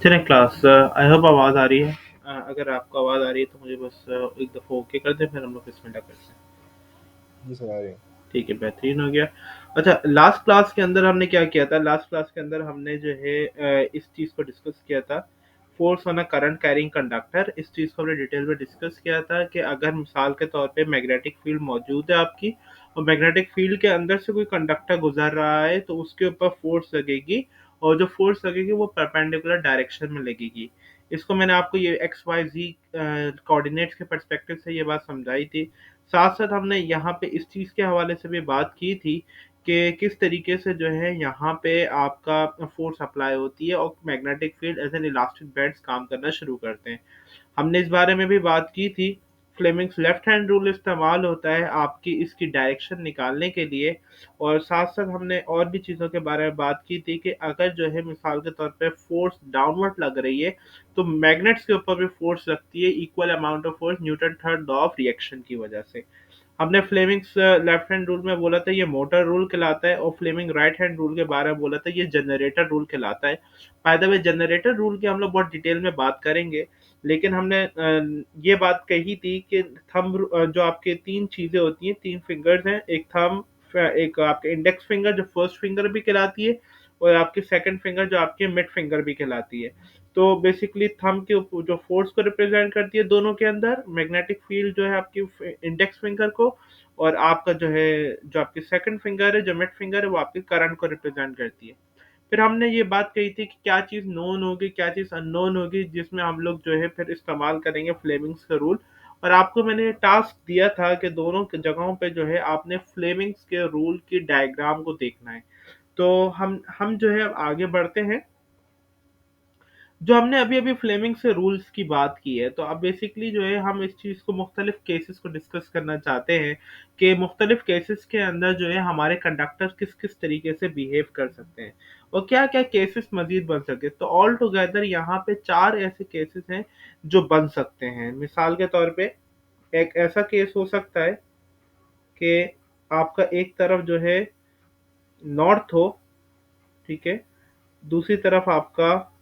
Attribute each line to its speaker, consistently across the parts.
Speaker 1: चलें class I hope आवाज़ आ रही है। अगर आपको आवाज़ आ रही है तो मुझे बस एक दफ़ा ओके कर दें, फिर हम लोग इसमें करते हैं।
Speaker 2: जी सर आ रही है।
Speaker 1: ठीक है, बेहतरीन हो गया। अच्छा, लास्ट क्लास के अंदर हमने क्या किया था? लास्ट क्लास के अंदर हमने जो है इस चीज़ को डिस्कस किया था, force on a current carrying conductor. इस चीज़ को हमने डिटेल में डिस्कस किया था कि अगर मिसाल के तौर पे मैग्नेटिक फील्ड मौजूद है आपकी, और मैग्नेटिक फील्ड के अंदर से कोई कंडक्टर गुजर रहा है तो उसके ऊपर फोर्स लगेगी, और जो फोर्स लगेगी वो परपेंडिकुलर डायरेक्शन में लगेगी। इसको मैंने आपको ये एक्स वाई जी कोऑर्डिनेट्स के पर्सपेक्टिव से ये बात समझाई थी। साथ साथ हमने यहाँ पे इस चीज़ के हवाले से भी बात की थी कि किस तरीके से जो है यहाँ पे आपका फोर्स अप्लाई होती है और magnetic field as an elastic bands काम करना शुरू करते हैं। हमने इस बारे में भी बात की थी। फ्लेमिंग्स लेफ्ट हैंड रूल इस्तेमाल होता है आपकी इसकी डायरेक्शन निकालने के लिए, और साथ साथ हमने और भी चीज़ों के बारे में बात की थी कि अगर जो है मिसाल के तौर पे फोर्स डाउनवर्ड लग रही है तो मैग्नेट्स के ऊपर भी फोर्स लगती है, equal amount of force, Newton third law of reaction की वजह से। हमने फ्लेमिंग्स लेफ्ट हैंड रूल में बोला था ये मोटर रूल कहलाता है, और फ्लेमिंग राइट हैंड रूल के बारे में बोला था ये जनरेटर रूल कहलाता है। By the way generator rule की हम लोग बहुत डिटेल में बात करेंगे, लेकिन हमने ये बात कही थी कि थंब जो आपके तीन चीजें होती हैं, तीन फिंगर्स हैं, एक थंब, एक आपके इंडेक्स फिंगर जो फर्स्ट फिंगर भी कहलाती है, और आपकी सेकंड फिंगर जो आपकी मिड फिंगर भी कहलाती है। तो बेसिकली थंब के ऊपर जो फोर्स को रिप्रेजेंट करती है दोनों के अंदर, मैग्नेटिक फील्ड जो है आपकी इंडेक्स फिंगर को, और आपका जो है जो आपकी सेकंड फिंगर है जो मिड फिंगर है वो आपकी करंट को रिप्रेजेंट करती है। फिर हमने ये बात कही थी कि क्या चीज़ नोन होगी क्या चीज़ अननोन होगी, जिसमें हम लोग जो है फिर इस्तेमाल करेंगे फ्लेमिंग्स का रूल। और आपको मैंने टास्क दिया था कि दोनों जगहों पे जो है आपने फ्लेमिंग्स के रूल की डायग्राम को देखना है। तो हम जो है अब आगे बढ़ते हैं। जो हमने अभी अभी फ्लेमिंग से रूल्स की बात की है, तो अब बेसिकली जो है हम इस चीज़ को मुख्तलिफ केसेस को डिस्कस करना चाहते हैं कि मुख्तलिफ केसेस के अंदर जो है हमारे कंडक्टर किस किस तरीके से बिहेव कर सकते हैं, और क्या क्या केसेस मजीद बन सके। तो ऑल टुगेदर यहाँ पे चार ऐसे केसेस हैं जो बन सकते हैं। मिसाल के तौर पे एक ऐसा केस हो सकता है कि आपका एक तरफ जो है नॉर्थ हो, ठीक है, दूसरी तरफ आपका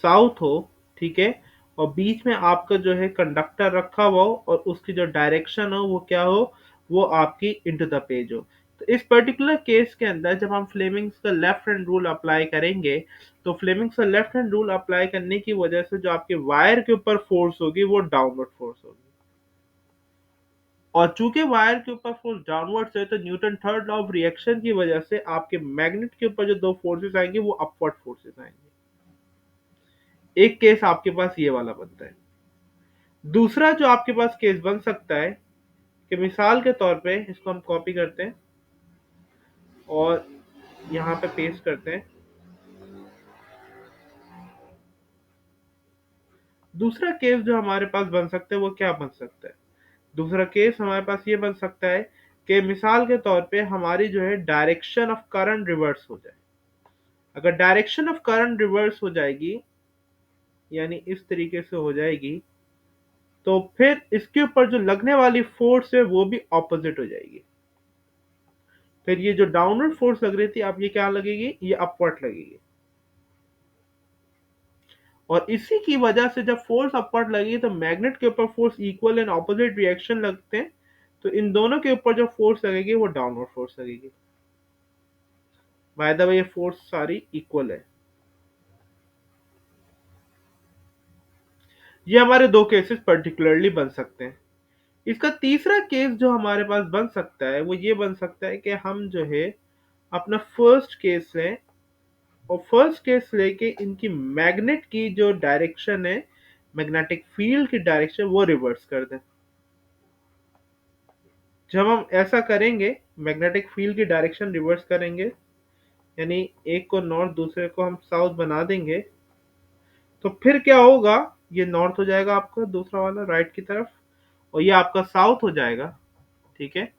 Speaker 1: साउथ हो, ठीक है, और बीच में आपका जो है कंडक्टर रखा हुआ हो और उसकी जो डायरेक्शन हो वो क्या हो, वो आपकी इनटू द पेज हो। तो इस पर्टिकुलर केस के अंदर जब हम फ्लेमिंग्स का लेफ्ट हैंड रूल अप्लाई करेंगे, तो फ्लेमिंग्स का लेफ्ट हैंड रूल अप्लाई करने की वजह से जो आपके वायर के ऊपर फोर्स होगी वो डाउनवर्ड फोर्स होगी, और चूंकि वायर के ऊपर फोर्स डाउनवर्ड है तो Newton third law of reaction की वजह से आपके मैग्नेट के ऊपर जो दो फोर्सेस आएंगे वो अपवर्ड फोर्सेस आएंगे। एक केस आपके पास ये वाला बनता है। दूसरा जो आपके पास केस बन सकता है कि मिसाल के तौर पे इसको हम कॉपी करते हैं और यहाँ पे पेस्ट करते हैं। दूसरा केस जो हमारे पास बन सकता है वो क्या बन सकता है? दूसरा केस हमारे पास ये बन सकता है कि मिसाल के तौर पे हमारी जो है डायरेक्शन ऑफ करंट रिवर्स हो जाए। अगर डायरेक्शन ऑफ करंट रिवर्स हो जाएगी, यानी इस तरीके से हो जाएगी, तो फिर इसके ऊपर जो लगने वाली फोर्स है वो भी ऑपोजिट हो जाएगी। फिर ये जो डाउनवर्ड फोर्स लग रही थी अब ये क्या लगेगी, ये अपवर्ड लगेगी। और इसी की वजह से जब फोर्स अपवर्ड लगी तो मैग्नेट के ऊपर force equal and opposite reaction लगते हैं, तो इन दोनों के ऊपर जो फोर्स लगेगी वो डाउनवर्ड फोर्स लगेगी। बाय द वे ये फोर्स सारी इक्वल है। ये हमारे दो केसेस पर्टिकुलरली बन सकते हैं। इसका तीसरा केस जो हमारे पास बन सकता है वो ये बन सकता है कि हम जो है अपना फर्स्ट केस है, और फर्स्ट केस लेके इनकी मैग्नेट की जो डायरेक्शन है, मैग्नेटिक फील्ड की डायरेक्शन वो रिवर्स कर दें। जब हम ऐसा करेंगे, मैग्नेटिक फील्ड की डायरेक्शन रिवर्स करेंगे, यानी एक को नॉर्थ दूसरे को हम साउथ बना देंगे, तो फिर क्या होगा, ये नॉर्थ हो जाएगा आपका दूसरा वाला राइट की तरफ, और ये आपका साउथ हो जाएगा, ठीक है।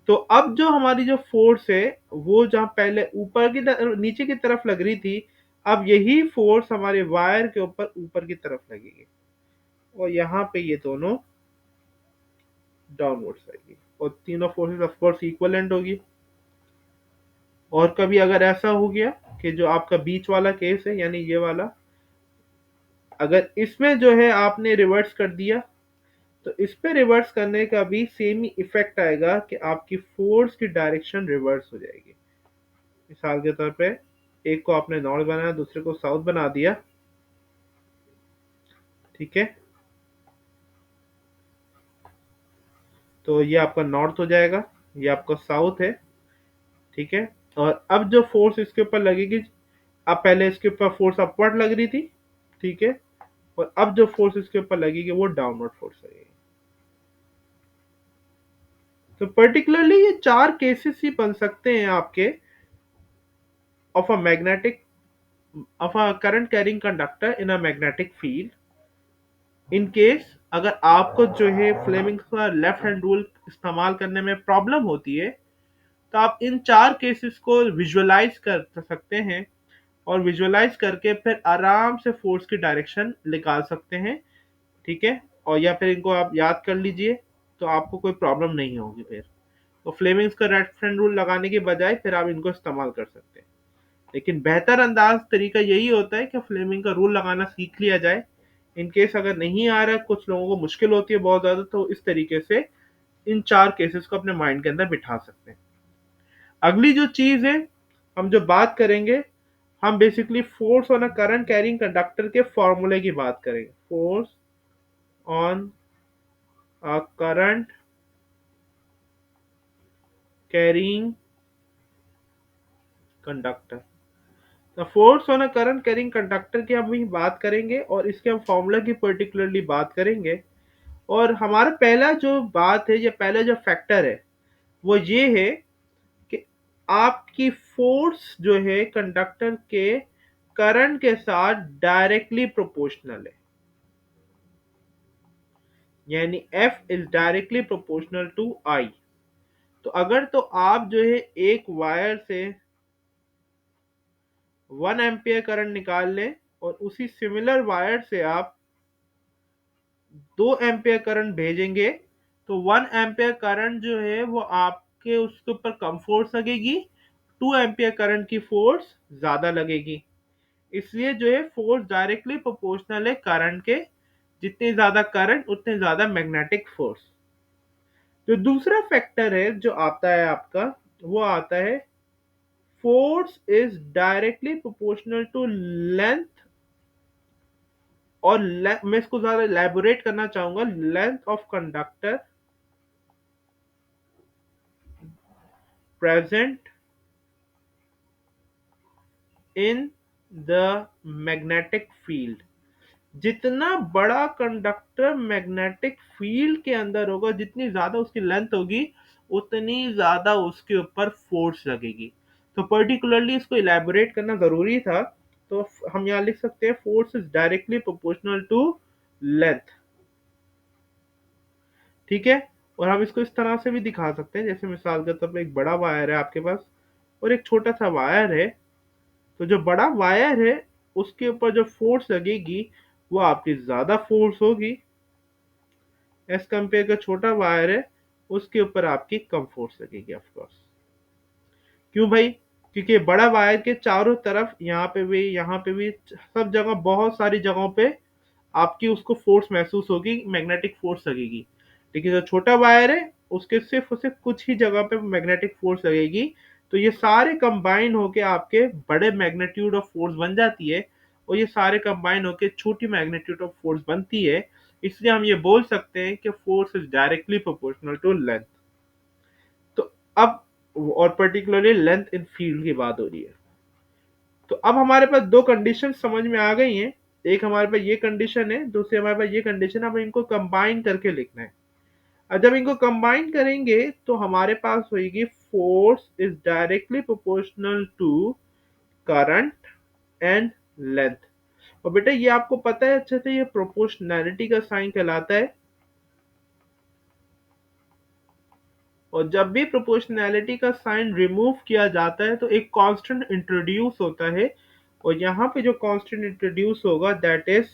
Speaker 1: तो अब जो हमारी जो फोर्स है वो जहाँ पहले ऊपर की नीचे की तरफ लग रही थी, अब यही फोर्स हमारे वायर के ऊपर की तरफ लगेगी, और यहाँ पे ये दोनों डाउनवर्ड्स आएगी, और तीनों फोर्सेस ऑफ कोर्स इक्वलेंट होगी। और कभी अगर ऐसा हो गया कि जो आपका बीच वाला केस है यानी ये वाला, अगर इसमें जो है आपने रिवर्स कर दिया तो इस पे रिवर्स करने का भी सेम ही इफेक्ट आएगा कि आपकी फोर्स की डायरेक्शन रिवर्स हो जाएगी। मिसाल के तौर पे एक को आपने नॉर्थ बनाया, दूसरे को साउथ बना दिया, ठीक है, तो ये आपका नॉर्थ हो जाएगा, ये आपका साउथ है, ठीक है। और अब जो फोर्स इसके ऊपर लगेगी, अब पहले इसके ऊपर फोर्स अपवर्ड लग रही थी, ठीक है, और अब जो फोर्स इसके ऊपर लगेगी वो डाउनवर्ड फोर्स लगेगी। तो पर्टिकुलरली ये चार केसेस ही बन सकते हैं आपके of a magnetic of a current carrying conductor in a magnetic field. In case अगर आपको जो है फ्लेमिंग का लेफ्ट हैंड रूल इस्तेमाल करने में प्रॉब्लम होती है तो आप इन चार केसेस को विजुअलाइज कर सकते हैं और विजुअलाइज करके फिर आराम से फोर्स की डायरेक्शन निकाल सकते हैं, ठीक है। और या फिर इनको आप याद कर लीजिए तो आपको कोई प्रॉब्लम नहीं होगी फिर। तो फ्लेमिंग्स का लेफ्ट हैंड रूल लगाने के बजाय फिर आप इनको इस्तेमाल कर सकते हैं। लेकिन बेहतर अंदाज तरीका यही होता है कि फ्लेमिंग का रूल लगाना सीख लिया जाए। इन केस अगर नहीं आ रहा है, कुछ लोगों को मुश्किल होती है बहुत ज्यादा, तो इस तरीके से इन चार केसेस को अपने माइंड के अंदर बिठा सकते हैं। अगली जो चीज है हम जो बात करेंगे, हम basically force on a current carrying conductor के फॉर्मूले की बात करेंगे। Force on a current carrying conductor, the force on a current carrying conductor की हम भी बात करेंगे और इसके हम फॉर्मूला की पर्टिकुलरली बात करेंगे। और हमारा पहला जो बात है, या पहला जो फैक्टर है वो ये है कि आपकी फोर्स जो है कंडक्टर के करंट के साथ डायरेक्टली प्रोपोर्शनल है, यानी F is directly proportional to I। तो अगर तो आप जो है एक वायर से 1 एम्पियर करंट निकाल लें और उसी सिमिलर वायर से आप 2 एम्पियर करंट भेजेंगे तो 1 एम्पियर करंट जो है वो आपके उसके ऊपर कम फोर्स लगेगी, 2 एम्पियर करंट की फोर्स ज्यादा लगेगी। इसलिए जो है फोर्स डायरेक्टली प्रोपोर्शनल है करंट के, जितनी ज्यादा करंट उतनी ज्यादा मैग्नेटिक फोर्स। जो दूसरा फैक्टर है जो आता है आपका, वो आता है force is directly proportional to length. और मैं इसको ज्यादा इलेबोरेट करना चाहूंगा, length of conductor present in the magnetic field. जितना बड़ा कंडक्टर मैग्नेटिक फील्ड के अंदर होगा, जितनी ज्यादा उसकी लेंथ होगी उतनी ज्यादा उसके ऊपर फोर्स लगेगी। तो पर्टिकुलरली इसको इलेबोरेट करना जरूरी था। तो हम यहाँ लिख सकते हैं force is directly proportional to length, ठीक है। और हम इसको इस तरह से भी दिखा सकते हैं, जैसे मिसाल के तौर पर एक बड़ा वायर है आपके पास और एक छोटा सा वायर है। तो जो बड़ा वायर है उसके ऊपर जो फोर्स लगेगी वो आपकी ज्यादा फोर्स होगी एज कम्पेयर का छोटा वायर है उसके ऊपर आपकी कम फोर्स लगेगी ऑफकोर्स। क्यों भाई? क्योंकि बड़ा वायर के चारों तरफ यहाँ पे भी सब जगह बहुत सारी जगहों पे आपकी उसको फोर्स महसूस होगी, मैग्नेटिक फोर्स लगेगी। लेकिन जो छोटा वायर है उसके सिर्फ उसे कुछ ही जगह पे मैग्नेटिक फोर्स लगेगी। तो ये सारे कंबाइन होके आपके बड़े मैग्नेट्यूड ऑफ फोर्स बन जाती है और ये सारे कंबाइन होके छोटी मैग्नेट्यूड ऑफ फोर्स बनती है। इसलिए हम ये बोल सकते हैं कि force is directly proportional to length. तो अब और पर्टिकुलरली लेंथ इन फील्ड की बात हो रही है। तो अब हमारे पास दो कंडीशन समझ में आ गई हैं। एक हमारे पास ये कंडीशन है, दूसरी हमारे पास ये कंडीशन, अब इनको कंबाइन करके लिखना है। और जब इनको कंबाइन करेंगे तो हमारे पास होगी force is directly proportional to current and length. और बेटा ये आपको पता है अच्छे से, ये प्रोपोर्शनैलिटी का साइन कहलाता है। और जब भी प्रोपोर्शनैलिटी का साइन रिमूव किया जाता है तो एक कांस्टेंट इंट्रोड्यूस होता है। और यहाँ पे जो कांस्टेंट इंट्रोड्यूस होगा that is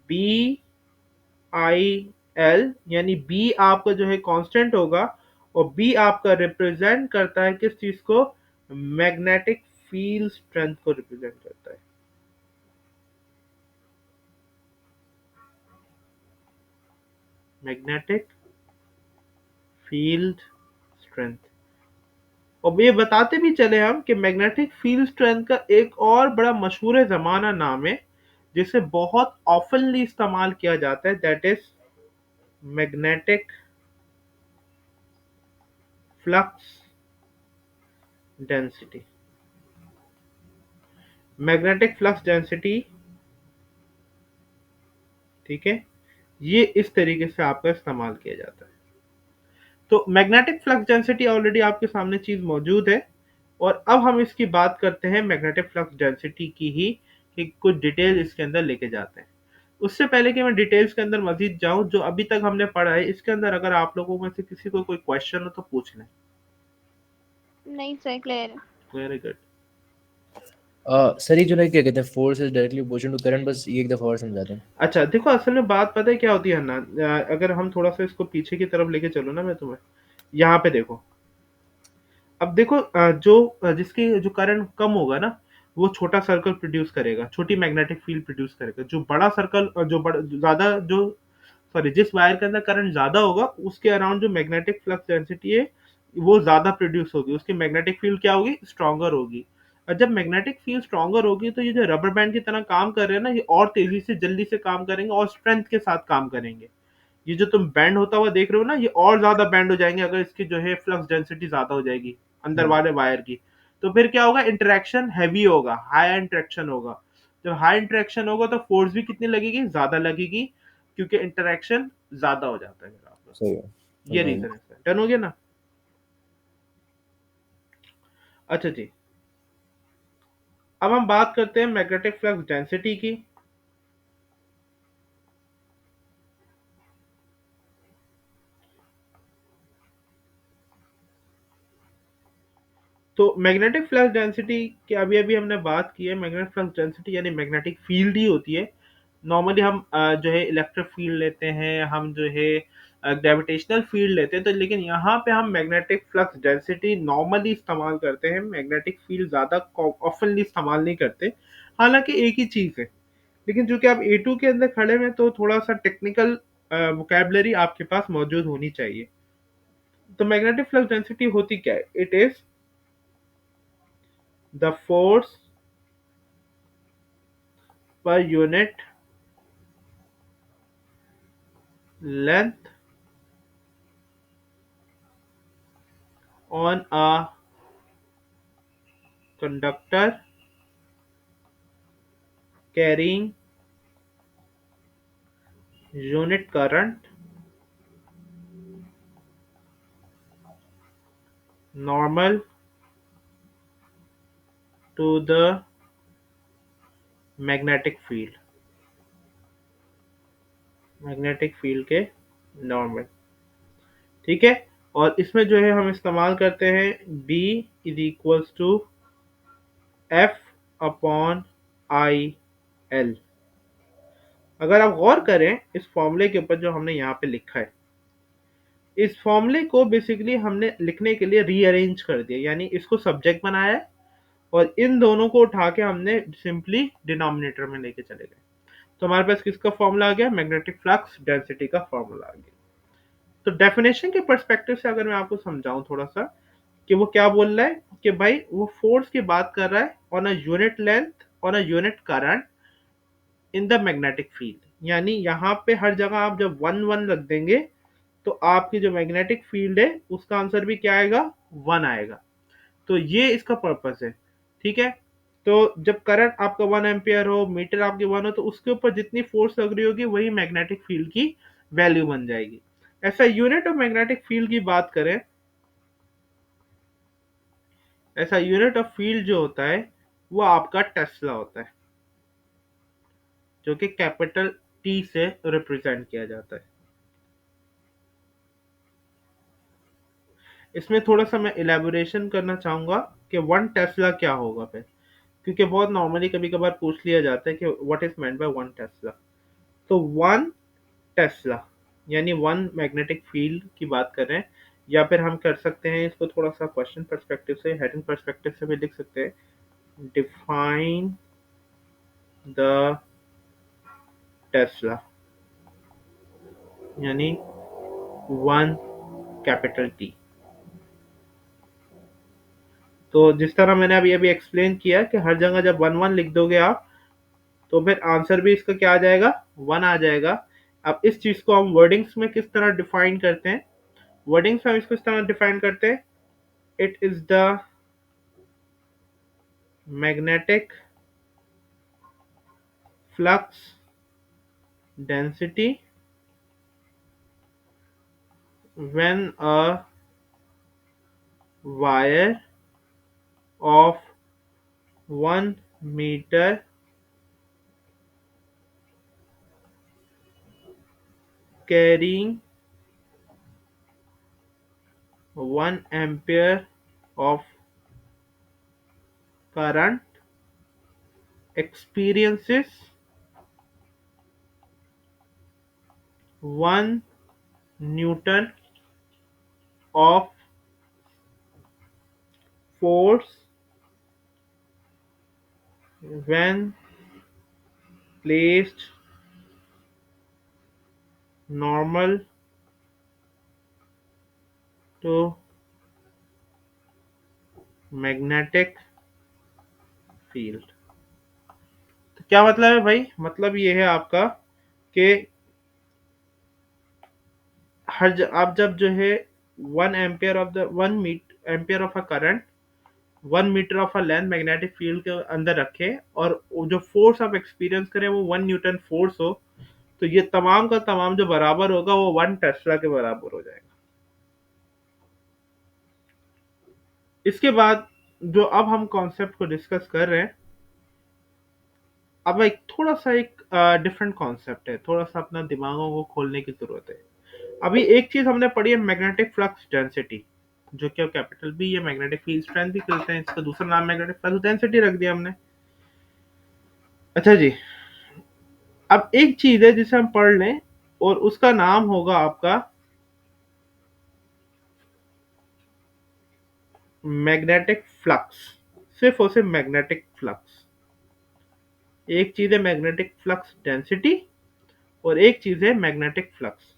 Speaker 1: B I L, यानी बी आपका जो है कांस्टेंट होगा और बी आपका रिप्रेजेंट करता है किस चीज को? मैग्नेटिक फील्ड स्ट्रेंथ को रिप्रेजेंट करता है। Magnetic field strength. और ये बताते भी चले हम कि मैग्नेटिक फील्ड स्ट्रेंथ का एक और बड़ा मशहूर ज़माना नाम है जिसे बहुत ऑफनली इस्तेमाल किया जाता है, that is magnetic flux density. Magnetic flux density, ठीक है, ये इस तरीके से आपका इस्तेमाल किया जाता है। तो मैग्नेटिक फ्लक्स डेंसिटी ऑलरेडी आपके सामने चीज मौजूद है, और अब हम इसकी बात करते हैं मैग्नेटिक फ्लक्स डेंसिटी की ही, कि कुछ डिटेल इसके अंदर लेके जाते हैं। उससे पहले कि मैं डिटेल्स के अंदर मजीद जाऊं, जो अभी तक हमने पढ़ा है इसके अंदर अगर आप लोगों में से किसी को कोई क्वेश्चन हो तो पूछ लें।
Speaker 3: नहीं सर, क्लियर है।
Speaker 1: Very good.
Speaker 4: सर ये जो ना क्या कहते हैं force is directly proportional to current, बस ये एक दफ़ा और समझा दें।
Speaker 1: अच्छा देखो, असल में बात पता है क्या होती है ना, अगर हम थोड़ा सा इसको पीछे की तरफ लेके चलो ना, मैं तुम्हें यहाँ पे देखो। अब देखो, जिसकी जो करंट कम होगा ना, वो छोटा सर्कल प्रोड्यूस करेगा, छोटी मैग्नेटिक फील्ड प्रोड्यूस करेगा। जो बड़ा सर्कल, ज्यादा जो सॉरी जिस वायर के अंदर करंट ज्यादा होगा उसके अराउंड जो मैग्नेटिक फ्लक्स डेंसिटी है वो ज्यादा प्रोड्यूस होगी, उसकी मैग्नेटिक फील्ड क्या होगी, स्ट्रॉन्गर होगी। और जब मैग्नेटिक फील्ड स्ट्रॉन्गर होगी तो ये जो रबर बैंड की तरह काम कर रहे हैं ना, ये और तेजी से जल्दी से काम करेंगे और स्ट्रेंथ के साथ काम करेंगे। ये जो तुम बैंड होता हुआ देख रहे हो ना, ये और ज्यादा बैंड हो जाएंगे अगर इसकी जो है फ्लक्स डेंसिटी ज्यादा हो जाएगी अंदर वाले वायर की। तो फिर क्या होगा, इंटरेक्शन हैवी होगा, हाई इंटरेक्शन होगा। जब हाई इंटरेक्शन होगा तो फोर्स भी कितनी लगेगी, ज्यादा लगेगी, क्योंकि इंटरेक्शन ज्यादा हो जाता है मेरा आपस
Speaker 2: सही
Speaker 1: में।
Speaker 2: है।
Speaker 1: ये रीजन है सर, डन हो गया ना। अच्छा जी, अब हम बात करते हैं मैग्नेटिक फ्लक्स डेंसिटी की। तो मैग्नेटिक फ्लक्स डेंसिटी की अभी अभी हमने बात की है। मैग्नेटिक फ्लक्स डेंसिटी यानी मैग्नेटिक फील्ड ही होती है। नॉर्मली हम जो है इलेक्ट्रिक फील्ड लेते हैं, हम जो है ग्रेविटेशनल फील्ड लेते हैं, तो लेकिन यहाँ पे हम मैग्नेटिक फ्लक्स डेंसिटी नॉर्मली इस्तेमाल करते हैं, मैग्नेटिक फील्ड ज़्यादा ऑफनली इस्तेमाल नहीं करते। हालांकि एक ही चीज़ है, लेकिन चूंकि आप A2 के अंदर खड़े हैं तो थोड़ा सा टेक्निकल वोकेबलरी आपके पास मौजूद होनी चाहिए। तो मैग्नेटिक फ्लक्स डेंसिटी होती क्या है, it is the force per unit length on a conductor carrying unit current normal to the magnetic field, magnetic field के नॉर्मल, ठीक है। और इसमें जो है हम इस्तेमाल करते हैं B is equals to F upon I L. अगर आप गौर करें इस फॉर्मूले के ऊपर जो हमने यहाँ पे लिखा है, इस फॉर्मूले को बेसिकली हमने लिखने के लिए रीअरेंज कर दिया, यानी इसको सब्जेक्ट बनाया है और इन दोनों को उठा के हमने सिंपली डिनोमिनेटर में लेके चले गए। तो हमारे पास किसका फॉर्मूला आ गया, मैग्नेटिक फ्लक्स डेंसिटी का फॉर्मूला आ गया। तो डेफिनेशन के पर्सपेक्टिव से अगर मैं आपको समझाऊं थोड़ा सा कि वो क्या बोल रहा है, कि भाई वो फोर्स की बात कर रहा है on a unit length on a unit current in the magnetic field. यानी यहाँ पे हर जगह आप जब 1 1 रख देंगे तो आपकी जो मैग्नेटिक फील्ड है उसका आंसर भी क्या आएगा, 1 आएगा। तो ये इसका पर्पस है, ठीक है। तो जब करंट आपका 1 एम्पियर हो, मीटर आपके 1 हो, तो उसके ऊपर जितनी फोर्स लग रही होगी वही मैग्नेटिक फील्ड की वैल्यू बन जाएगी। ऐसा यूनिट ऑफ मैग्नेटिक फील्ड की बात करें, ऐसा यूनिट ऑफ फील्ड जो होता है वो आपका टेस्ला होता है, जो कि कैपिटल टी से रिप्रेजेंट किया जाता है। इसमें थोड़ा सा मैं इलेबोरेशन करना चाहूंगा कि 1 टेस्ला क्या होगा फिर, क्योंकि बहुत नॉर्मली कभी कभार पूछ लिया जाता है कि what is meant by 1 Tesla. तो 1 टेस्ला यानी 1 मैग्नेटिक फील्ड की बात कर रहे हैं, या फिर हम कर सकते हैं इसको थोड़ा सा क्वेश्चन पर्सपेक्टिव से, हेडिंग पर्सपेक्टिव से भी लिख सकते हैं, डिफाइन द टेस्ला, यानी 1 कैपिटल टी। तो जिस तरह मैंने अभी अभी एक्सप्लेन किया कि हर जगह जब 1 1 लिख दोगे आप, तो फिर आंसर भी इसका क्या आ जाएगा, 1 आ जाएगा। अब इस चीज को हम वर्डिंग्स में किस तरह डिफाइन करते हैं, वर्डिंग्स में हम इसको इस तरह डिफाइन करते हैं, it is the magnetic flux density when a wire of 1 meter carrying 1 ampere of current experiences 1 Newton of force when placed normal to magnetic field। तो क्या मतलब है भाई, मतलब ये है आपका कि आप जब जो है 1 ampere of the 1 ampere of a current 1 metre of a length magnetic field के अंदर रखे और वो जो फोर्स आप एक्सपीरियंस करें वो 1 न्यूटन फोर्स हो, तो ये तमाम का तमाम जो बराबर होगा वो 1 टेस्ला के बराबर हो जाएगा। इसके बाद जो अब हम कॉन्सेप्ट को डिस्कस कर रहे हैं, अब एक थोड़ा सा एक डिफरेंट कॉन्सेप्ट है, थोड़ा सा अपना दिमागों को खोलने की जरूरत है। अभी एक चीज हमने पढ़ी है मैग्नेटिक फ्लक्स डेंसिटी, जो कि कैपिटल बी है, मैग्नेटिक फील्ड स्ट्रेंथ भी कहते हैं, इसका दूसरा नाम मैग्नेटिक फ्लक्स डेंसिटी रख दिया हमने। अच्छा जी, अब एक चीज है जिसे हम पढ़ लें और उसका नाम होगा आपका मैग्नेटिक फ्लक्स, सिर्फ और सिर्फ मैग्नेटिक फ्लक्स। एक चीज है मैग्नेटिक फ्लक्स डेंसिटी और एक चीज है मैग्नेटिक फ्लक्स।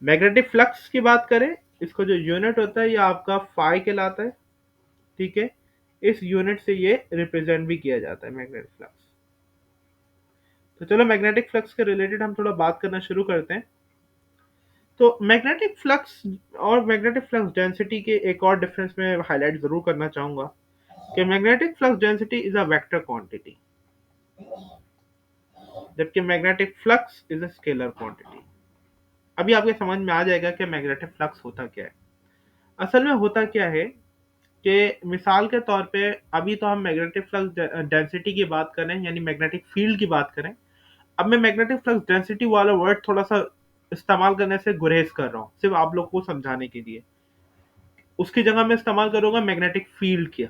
Speaker 1: मैग्नेटिक फ्लक्स की बात करें, इसका जो यूनिट होता है ये आपका फाई कहलाता है, ठीक है। इस यूनिट से ये रिप्रेजेंट भी किया जाता है मैग्नेटिक फ्लक्स। तो चलो मैग्नेटिक फ्लक्स के रिलेटेड हम थोड़ा बात करना शुरू करते हैं। तो मैग्नेटिक फ्लक्स और मैग्नेटिक फ्लक्स डेंसिटी के एक और डिफरेंस में हाईलाइट जरूर करना चाहूंगा कि magnetic flux density is a vector quantity, जबकि magnetic flux is a scalar quantity. अभी आपके समझ में आ जाएगा कि मैग्नेटिक फ्लक्स होता क्या है। असल में होता क्या है कि मिसाल के तौर पे अभी तो हम मैग्नेटिक फ्लक्स डेंसिटी की बात करें, यानी मैग्नेटिक फील्ड की बात करें। अब मैं मैग्नेटिक फ्लक्स डेंसिटी वाला वर्ड थोड़ा सा इस्तेमाल करने से गुरेज कर रहा हूँ, सिर्फ आप लोग को समझाने के लिए। उसकी जगह मैं इस्तेमाल करूंगा मैग्नेटिक फील्ड की,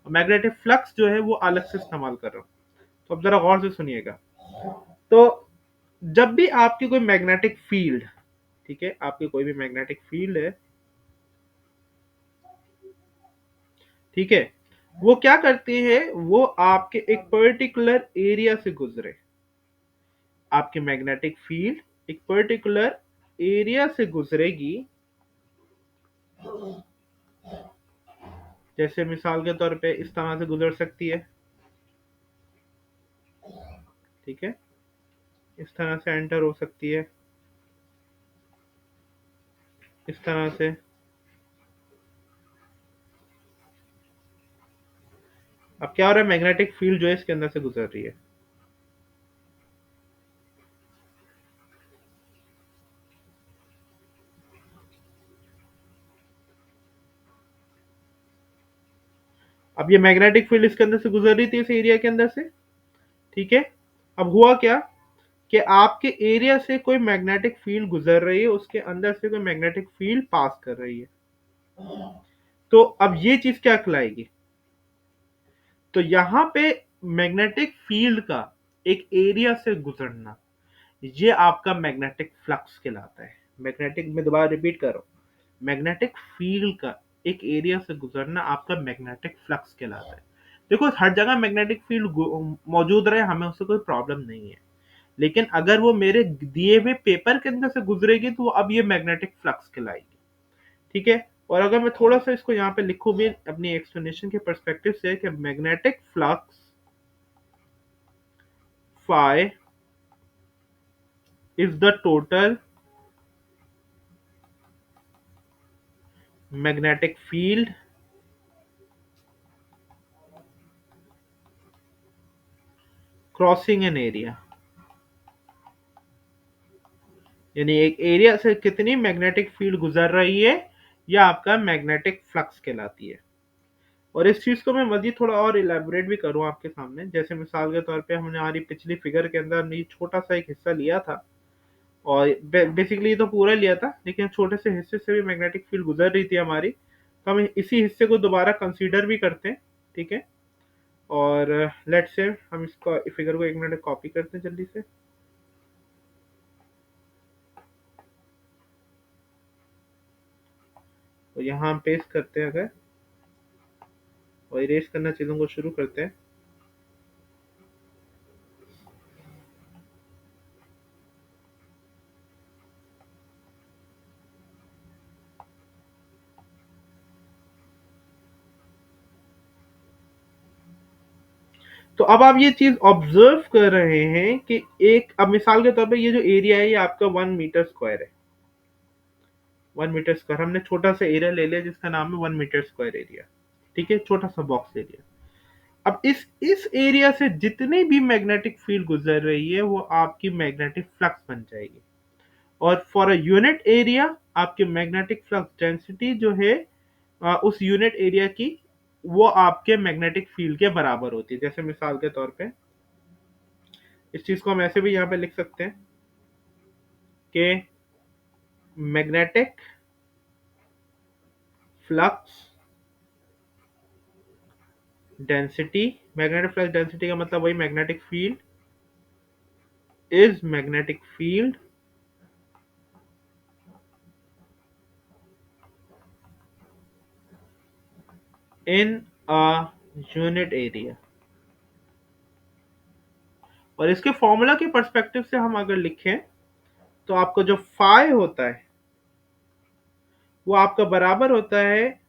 Speaker 1: मैग्नेटिक फ्लक्स जो है वो अलग से इस्तेमाल कर रहा हूँ। तो अब जरा गौर से सुनिएगा। तो जब भी आपकी कोई मैग्नेटिक फील्ड, ठीक है, आपकी कोई भी मैग्नेटिक फील्ड है, ठीक है, वो क्या करती है, वो आपके एक पर्टिकुलर एरिया से गुजरे। आपकी मैग्नेटिक फील्ड एक पर्टिकुलर एरिया से गुजरेगी। जैसे मिसाल के तौर पे इस तरह से गुजर सकती है, ठीक है, इस तरह से एंटर हो सकती है, इस तरह से। अब क्या हो रहा है, मैग्नेटिक फील्ड जो है इसके अंदर से गुजर रही है। अब ये मैग्नेटिक फील्ड इसके अंदर से गुजर रही थी, इस एरिया के अंदर से, ठीक है। अब हुआ क्या कि आपके एरिया से कोई मैग्नेटिक फील्ड गुजर रही है, उसके अंदर से कोई मैग्नेटिक फील्ड पास कर रही है। तो अब ये चीज क्या कहलाएगी, तो यहां पे मैग्नेटिक फील्ड का एक एरिया से गुजरना, ये आपका मैग्नेटिक फ्लक्स कहलाता है। मैग्नेटिक में दोबारा रिपीट कर रहा हूँ, मैग्नेटिक फील्ड का एक एरिया से गुजरना आपका मैग्नेटिक फ्लक्स कहलाता है। देखो हर जगह मैग्नेटिक फील्ड मौजूद रहे, हमें उससे कोई प्रॉब्लम नहीं है, लेकिन अगर वो मेरे दिए हुए पेपर के अंदर से गुजरेगी तो अब ये मैग्नेटिक फ्लक्स कहलाएगी। ठीक है, और अगर मैं थोड़ा सा इसको यहाँ पे लिखूं भी अपनी एक्सप्लेनेशन के पर्सपेक्टिव से कि magnetic flux phi is the total magnetic field crossing an area, यानी एक एरिया से कितनी मैग्नेटिक फील्ड गुजर रही है, यह आपका मैग्नेटिक फ्लक्स कहलाती है। और इस चीज को मैं मजीद थोड़ा और इलेबोरेट भी करूं आपके सामने, जैसे मिसाल के तौर पे हमने हमारी पिछली फिगर के अंदर हमने छोटा सा एक हिस्सा लिया था, और बेसिकली तो पूरा लिया था, लेकिन छोटे से हिस्से से भी मैग्नेटिक फील्ड गुजर रही थी हमारी, तो हम इसी हिस्से को दोबारा कंसीडर भी करते हैं। ठीक है, और लेट्स से हम इसको फिगर को एक मिनट कॉपी करते हैं जल्दी से। तो यहाँ हम पेस्ट करते हैं अगर, और इरेज करना चीज़ों को शुरू करते हैं। तो अब आप ये चीज ऑब्जर्व कर रहे हैं कि एक, अब मिसाल के तौर पे ये जो एरिया है ये आपका 1 मीटर स्क्वायर है। 1 मीटर स्क्वायर हमने छोटा सा एरिया ले लिया जिसका नाम है 1 मीटर स्क्वायर एरिया। ठीक है, छोटा सा बॉक्स ले लिया। अब इस एरिया से जितनी भी मैग्नेटिक फील्ड गुजर रही है वो आपकी मैग्नेटिक फ्लक्स बन जाएगी, और फॉर अ यूनिट एरिया आपके मैग्नेटिक फ्लक्स डेंसिटी जो है उस यूनिट एरिया की, वो आपके मैग्नेटिक फील्ड के बराबर होती है। जैसे मिसाल के तौर पे इस चीज को हम ऐसे भी यहाँ पे लिख सकते हैं कि magnetic flux density, magnetic flux density का मतलब वही magnetic field is magnetic field in a unit area. और इसके फॉर्मूला के पर्सपेक्टिव से हम अगर लिखें तो आपको जो फाई होता है वो आपका बराबर होता है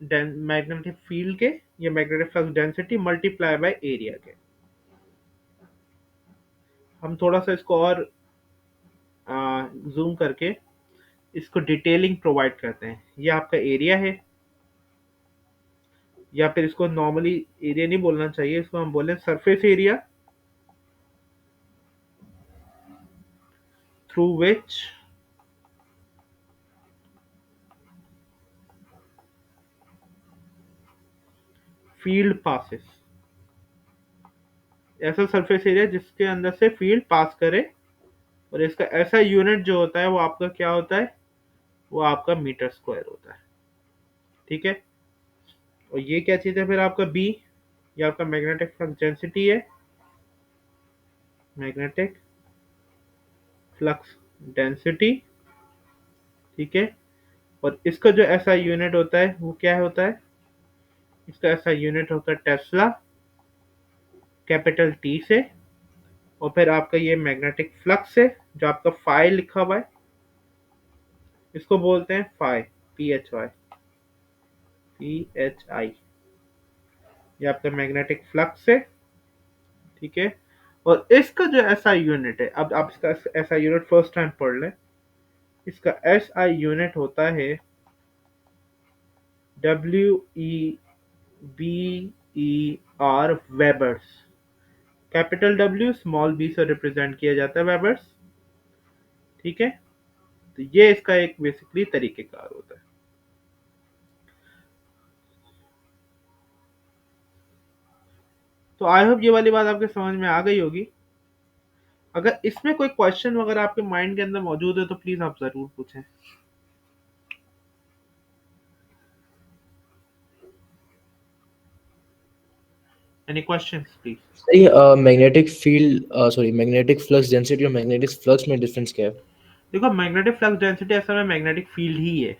Speaker 1: मैग्नेटिक फील्ड के या magnetic flux density multiply by area के। हम थोड़ा सा इसको और जूम करके इसको डिटेलिंग प्रोवाइड करते हैं। ये आपका एरिया है, या फिर इसको नॉर्मली एरिया नहीं बोलना चाहिए, इसको हम बोले surface area through which field passes, ऐसा सरफेस एरिया जिसके अंदर से फील्ड पास करे, और इसका ऐसा यूनिट जो होता है वो आपका क्या होता है, वो आपका मीटर स्क्वायर होता है। ठीक है, और ये क्या चीज है फिर आपका बी, ये आपका मैग्नेटिक फ्लक्स डेंसिटी है, मैग्नेटिक फ्लक्स डेंसिटी। ठीक है, और इसका जो ऐसा यूनिट होता है वो क्या होता है, इसका ऐसा यूनिट होता है टेस्ला, कैपिटल टी से, और फिर आपका ये मैग्नेटिक फ्लक्स है जो आपका फाई लिखा हुआ है, इसको बोलते हैं फाई, पी एच आई, ये आपका मैग्नेटिक फ्लक्स है। ठीक है, और इसका जो एसआई यूनिट है, अब आप इसका एसआई यूनिट फर्स्ट टाइम पढ़ लें, इसका एसआई यूनिट होता है WEBER, Weber's. Capital W small b से रिप्रेजेंट किया जाता है वेबर्स। ठीक है, तो ये इसका एक बेसिकली तरीकेकार होता है। तो आई होप ये वाली बात आपके समझ में आ गई होगी। अगर इसमें कोई क्वेश्चन वगैरह आपके माइंड के अंदर मौजूद है तो प्लीज आप जरूर पूछें। Any questions please.
Speaker 4: सही, magnetic field, sorry, magnetic flux density और मैग्नेटिक फ्लक्स में डिफरेंस क्या है?
Speaker 1: देखो मैग्नेटिक फ्लक्स डेंसिटी असल में मैग्नेटिक फील्ड ही है,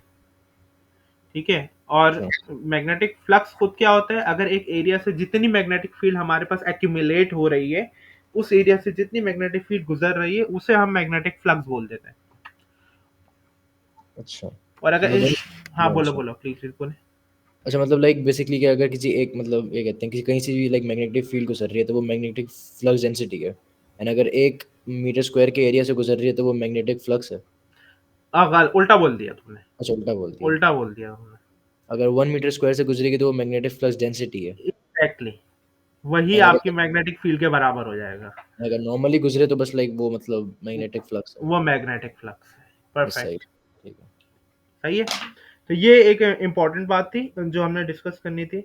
Speaker 1: ठीक है। और
Speaker 4: अच्छा
Speaker 1: मैग्नेटिक फ्लक्स खुद क्या होता है, अगर एक एरिया से जितनी मैग्नेटिक फील्ड हमारे पास एक्यूमुलेट हो रही है, उस एरिया से जितनी मैग्नेटिक फील्ड गुजर रही है, उसे हम मैग्नेटिक फ्लक्स बोल देते हैं।
Speaker 4: अच्छा
Speaker 1: और अगर
Speaker 4: मतलब
Speaker 1: इन, हाँ
Speaker 4: वही,
Speaker 1: बोलो
Speaker 4: अच्छा
Speaker 1: बोलो प्लीज बिल्कुल।
Speaker 4: अच्छा मतलब लाइक बेसिकली क्या, अगर किसी एक मतलब ये कहते हैं किसी कहीं से भी लाइक मैग्नेटिक फील्ड गुजर रही है तो वो मैग्नेटिक फ्लक्स डेंसिटी है, एंड अगर 1 मीटर स्क्वायर के एरिया से गुजर रही है तो वो मैग्नेटिक फ्लक्स है।
Speaker 1: उल्टा बोल दिया तुमने,
Speaker 4: अच्छा उल्टा बोल दिया।
Speaker 1: उल्टा बोल दिया तुमने।
Speaker 4: अगर 1 मीटर स्क्वायर से गुजरेगी तो वो मैग्नेटिक फ्लक्स डेंसिटी है।
Speaker 1: एग्जैक्टली, वही
Speaker 4: एंड
Speaker 1: आपकी
Speaker 4: अगर
Speaker 1: मैग्नेटिक फील्ड के बराबर हो जाएगा।
Speaker 4: अगर नॉर्मली गुजरे तो बस लाइक वो मतलब मैग्नेटिक फ्लक्स है।
Speaker 1: वो मैग्नेटिक फ्लक्स है।
Speaker 4: बस सही,
Speaker 1: परफेक्ट।
Speaker 4: ठीक है।
Speaker 1: सही है। तो ये एक इम्पोर्टेंट बात थी जो हमने डिस्कस करनी थी।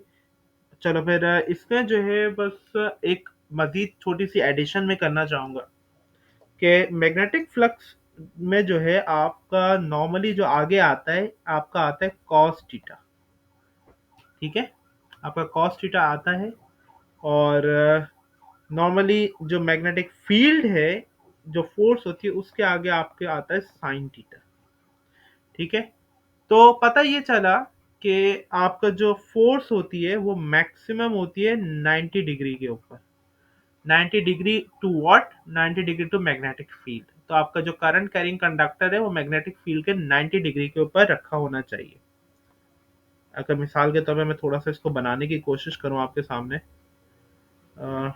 Speaker 1: चलो फिर इसमें जो है बस एक मजीद छोटी सी एडिशन में करना चाहूंगा कि मैग्नेटिक फ्लक्स में जो है आपका नॉर्मली जो आगे आता है, आपका आता है कॉस थीटा, ठीक है। आपका कॉस थीटा आता है। और नॉर्मली जो मैग्नेटिक फील्ड है, जो फोर्स होती है, उसके आगे आपके आता है साइन थीटा, ठीक है। तो पता ये चला कि आपका जो फोर्स होती है वो मैक्सिमम होती है 90 डिग्री के ऊपर। 90 degree to what? 90 degree to magnetic field. तो आपका जो करंट कैरिंग कंडक्टर है वो मैग्नेटिक फील्ड के 90 डिग्री के ऊपर रखा होना चाहिए। अगर मिसाल के तौर पे मैं थोड़ा सा इसको बनाने की कोशिश करूं आपके सामने, अ,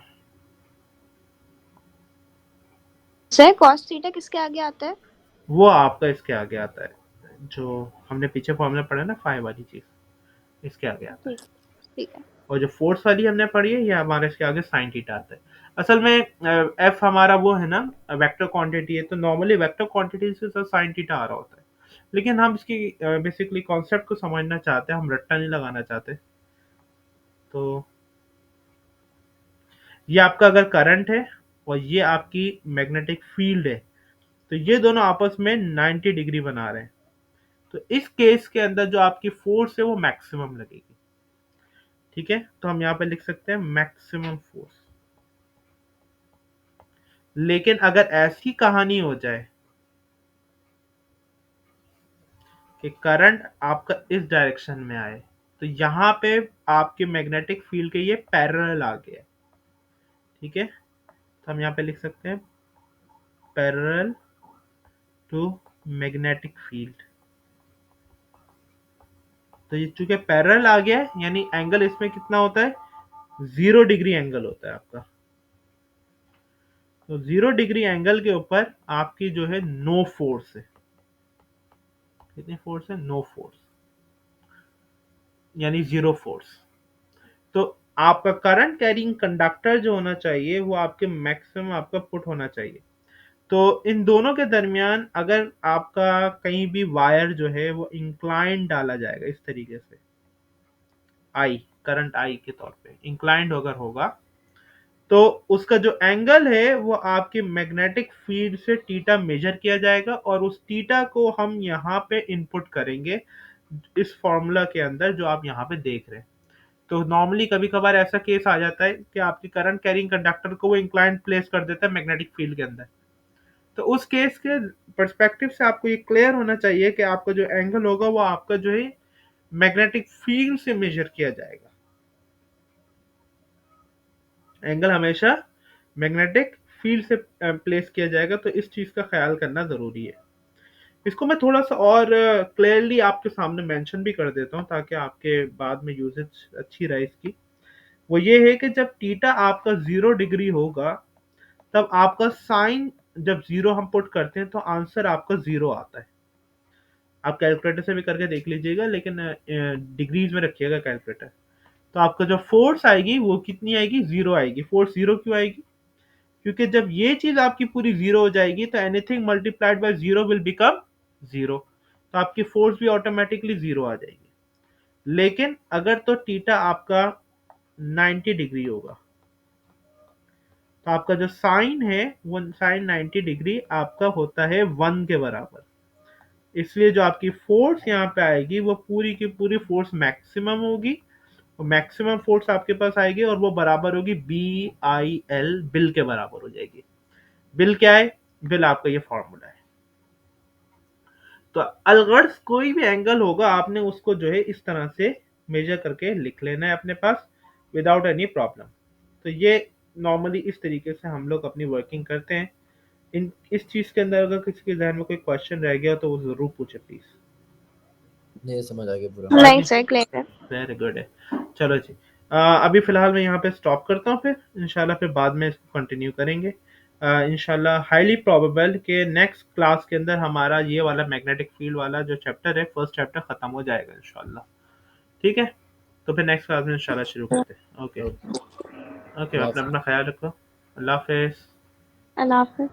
Speaker 3: सर कॉस थीटा किसके आगे आता है?
Speaker 1: वो आपका इसके आगे आता है, जो हमने पीछे फॉर्मूला पढ़ा ना फाई वाली चीज, इसके आगे आता है।
Speaker 3: ठीक, ठीक है।
Speaker 1: और जो फोर्स वाली हमने पढ़ी है ये हमारे इसके आगे साइन थीटा आता है। असल में एफ हमारा वो है ना, वेक्टर क्वांटिटी है, तो नॉर्मली वेक्टर क्वांटिटी से साथ साइन थीटा आ रहा होता है। लेकिन हम इसकी बेसिकली कॉन्सेप्ट को समझना चाहते हैं, हम रट्टा नहीं लगाना चाहते। तो ये आपका अगर करंट है और ये आपकी मैग्नेटिक फील्ड है, तो ये दोनों आपस में 90 डिग्री बना रहे हैं। तो इस केस के अंदर जो आपकी फोर्स है वो मैक्सिमम लगेगी, ठीक है। तो हम यहाँ पे लिख सकते हैं मैक्सिमम फोर्स। लेकिन अगर ऐसी कहानी हो जाए कि करंट आपका इस डायरेक्शन में आए, तो यहाँ पे आपके मैग्नेटिक फील्ड के ये पैरेलल आ गया, ठीक है। तो हम यहाँ पे लिख सकते हैं पैरेलल टू मैग्नेटिक फील्ड। तो ये चूंकि पैरेलल आ गया है, यानी एंगल इसमें कितना होता है, 0 डिग्री एंगल होता है आपका। तो 0 डिग्री एंगल के ऊपर आपकी जो है नो फोर्स है। कितनी फोर्स है? नो फोर्स, यानी जीरो फोर्स। तो आपका करंट कैरिंग कंडक्टर जो होना चाहिए वो आपके मैक्सिमम आपका पुट होना चाहिए। तो इन दोनों के दरमियान अगर आपका कहीं भी वायर जो है वो इंक्लाइन डाला जाएगा इस तरीके से, आई करंट आई के तौर पे इंक्लाइंड अगर होगा, तो उसका जो एंगल है वो आपके मैग्नेटिक फील्ड से थीटा मेजर किया जाएगा, और उस थीटा को हम यहाँ पे इनपुट करेंगे इस फॉर्मूला के अंदर जो आप यहाँ पे देख रहे हैं। तो नॉर्मली कभी कभार ऐसा केस आ जाता है कि आपके करंट कैरिंग कंडक्टर को वो इंक्लाइंड प्लेस कर देता है मैग्नेटिक फील्ड के अंदर। तो उस केस के पर्सपेक्टिव से आपको ये क्लियर होना चाहिए कि आपका जो एंगल होगा वो आपका जो है मैग्नेटिक फील्ड से मेजर किया जाएगा। एंगल हमेशा मैग्नेटिक फील्ड से प्लेस किया जाएगा। तो इस चीज का ख्याल करना जरूरी है। इसको मैं थोड़ा सा और क्लियरली आपके सामने मेंशन भी कर देता हूँ ताकि आपके बाद में यूजेज अच्छी रहे इसकी। वो ये है कि जब थीटा आपका 0 डिग्री होगा, तब आपका साइन जब 0 हम पुट करते हैं तो आंसर आपका 0 आता है। आप कैलकुलेटर से भी करके देख लीजिएगा, लेकिन डिग्रीज में रखिएगा कैलकुलेटर। तो आपका जो फोर्स आएगी वो कितनी आएगी? 0 आएगी। फोर्स 0 क्यों आएगी? क्योंकि जब ये चीज आपकी पूरी 0 हो जाएगी तो anything multiplied by 0 will become 0। तो आपकी फोर्स भी ऑटोमेटिकली 0 आ जाएगी। लेकिन अगर तो थीटा आपका 90 डिग्री होगा, तो आपका जो साइन है वो साइन 90 डिग्री आपका होता है 1 के बराबर। इसलिए जो आपकी फोर्स यहाँ पे आएगी वो पूरी की पूरी फोर्स मैक्सिमम होगी। मैक्सिमम फोर्स आपके पास आएगी और वो बराबर होगी BIL, बिल के बराबर हो जाएगी। बिल क्या है? बिल आपका ये फॉर्मूला है। तो अगर कोई भी एंगल होगा आपने उसको जो है इस तरह से मेजर करके लिख लेना है अपने पास विदाउट एनी प्रॉब्लम। तो ये नॉर्मली इस तरीके से हम लोग अपनी वर्किंग करते हैं। इन इस चीज के अंदर अगर किसी के जहन में कोई क्वेश्चन रह गया तो वो जरूर पूछे प्लीज।
Speaker 4: ये समझ आ गया पूरा।
Speaker 3: नहीं सर, क्लियर है।
Speaker 1: वेरी गुड है। चलो जी, अभी फिलहाल मैं यहाँ पे स्टॉप करता हूँ, फिर इंशाल्लाह फिर बाद में इसको कंटिन्यू करेंगे। इंशाल्लाह हाईली प्रोबेबल के नेक्स्ट क्लास के अंदर हमारा ये वाला मैग्नेटिक फील्ड वाला जो चैप्टर है, फर्स्ट चैप्टर खत्म हो जाएगा इंशाल्लाह। ठीक है, तो फिर नेक्स्ट क्लास में इंशाल्लाह शुरू करते हैं। ओके ओके, अपना अपना ख्याल रखो। अल्लाह हाफिज़।
Speaker 3: अल्लाह हाफिज़।